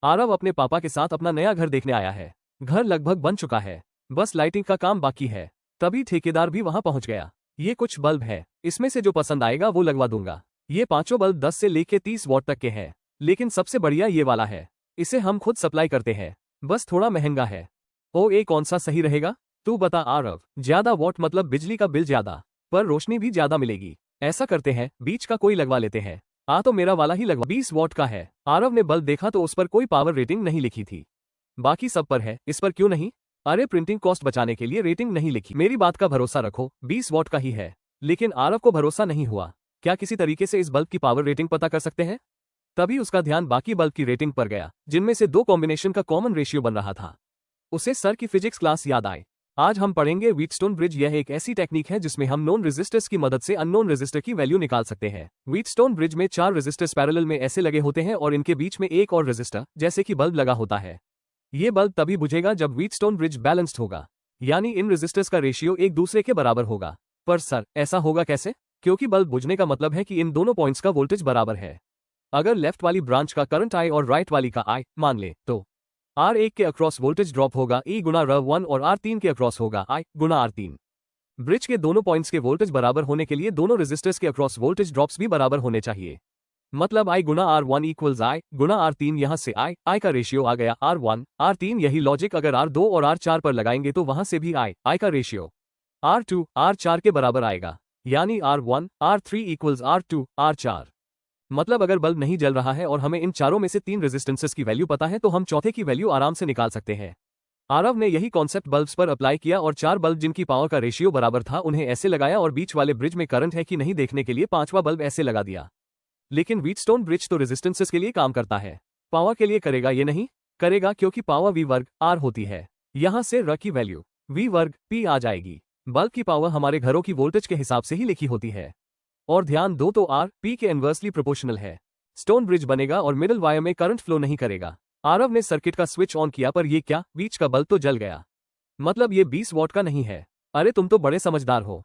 आरव अपने पापा के साथ अपना नया घर देखने आया है। घर लगभग बन चुका है, बस लाइटिंग का काम बाकी है। तभी ठेकेदार भी वहां पहुंच गया। ये कुछ बल्ब है, इसमें से जो पसंद आएगा वो लगवा दूंगा। ये पांचों बल्ब 10 से लेके 30 वॉट तक के हैं, लेकिन सबसे बढ़िया ये वाला है। इसे हम खुद सप्लाई करते हैं, बस थोड़ा महंगा है। ओ ए कौन सा सही रहेगा? तू बता आरव। ज्यादा वॉट मतलब बिजली का बिल ज्यादा, पर रोशनी भी ज्यादा मिलेगी। ऐसा करते हैं, बीच का कोई लगवा लेते हैं। तो मेरा वाला ही लगवा। 20 वॉट का है। आरव ने बल्ब देखा तो उस पर कोई पावर रेटिंग नहीं लिखी थी। बाकी सब पर है, इस पर क्यों नहीं? अरे प्रिंटिंग कॉस्ट बचाने के लिए रेटिंग नहीं लिखी। मेरी बात का भरोसा रखो, 20 वॉट का ही है। लेकिन आरव को भरोसा नहीं हुआ। क्या किसी तरीके से इस बल्ब की पावर रेटिंग पता कर सकते हैं? तभी उसका ध्यान बाकी बल्ब की रेटिंग पर गया, जिनमें से दो कॉम्बिनेशन का कॉमन रेशियो बन रहा था। उसे सर की फिजिक्स क्लास याद आए। आज हम पढ़ेंगे व्हीटस्टोन ब्रिज। यह एक ऐसी टेक्निक है जिसमें हम नोन रेजिस्टर्स की मदद से अननोन रेजिस्टर की वैल्यू निकाल सकते हैं। व्हीटस्टोन ब्रिज में 4 रेजिस्टर्स पैरेलल में ऐसे लगे होते हैं और इनके बीच में एक और रेजिस्टर जैसे कि बल्ब लगा होता है। ये बल्ब तभी बुझेगा जब व्हीटस्टोन ब्रिज बैलेंस्ड होगा, यानी इन रेजिस्टर्स का रेशियो एक दूसरे के बराबर होगा। पर सर, ऐसा होगा कैसे? क्योंकि बल्ब बुझने का मतलब है कि इन दोनों पॉइंट्स का वोल्टेज बराबर है। अगर लेफ्ट वाली ब्रांच का करंट I और राइट वाली का I मान ले, तो R1 के अक्रॉस वोल्टेज ड्रॉप होगा E गुना R1 और R3 के अक्रॉस होगा I गुना R3। ब्रिज के दोनों पॉइंट्स के वोल्टेज बराबर होने के लिए दोनों रेजिस्टर्स के अक्रॉस वोल्टेज ड्रॉप्स भी बराबर होने चाहिए। मतलब I Guna R1 equals I Guna R3। यहाँ से I का रेशियो आ गया R1 R3। यही लॉजिक अगर R2 और R4 पर लगाएंगे तो वहां से भी I का रेशियो R2 R4 के बराबर आएगा, यानी R1 R3 equals R2 R4। मतलब अगर बल्ब नहीं जल रहा है और हमें इन चारों में से 3 रेजिस्टेंसेस की वैल्यू पता है तो हम चौथे की वैल्यू आराम से निकाल सकते हैं। आरव ने यही कॉन्सेप्ट बल्ब्स पर अप्लाई किया और 4 बल्ब जिनकी पावर का रेशियो बराबर था उन्हें ऐसे लगाया और बीच वाले ब्रिज में करंट है कि नहीं देखने के लिए 5वां बल्ब ऐसे लगा दिया। लेकिन व्हीटस्टोन ब्रिज तो रेजिस्टेंसेस के लिए काम करता है, पावर के लिए करेगा ये नहीं? करेगा, क्योंकि पावर V वर्ग R होती है। यहां से R की वैल्यू V वर्ग P आ जाएगी। बल्ब की पावर हमारे घरों की वोल्टेज के हिसाब से ही लिखी होती है। और ध्यान दो तो R P के इनवर्सली प्रोपोर्शनल है। स्टोन ब्रिज बनेगा और मिडिल वायर में करंट फ्लो नहीं करेगा। आरव ने सर्किट का स्विच ऑन किया, पर ये क्या, बीच का बल्ब तो जल गया। मतलब ये 20 वॉट का नहीं है। अरे तुम तो बड़े समझदार हो।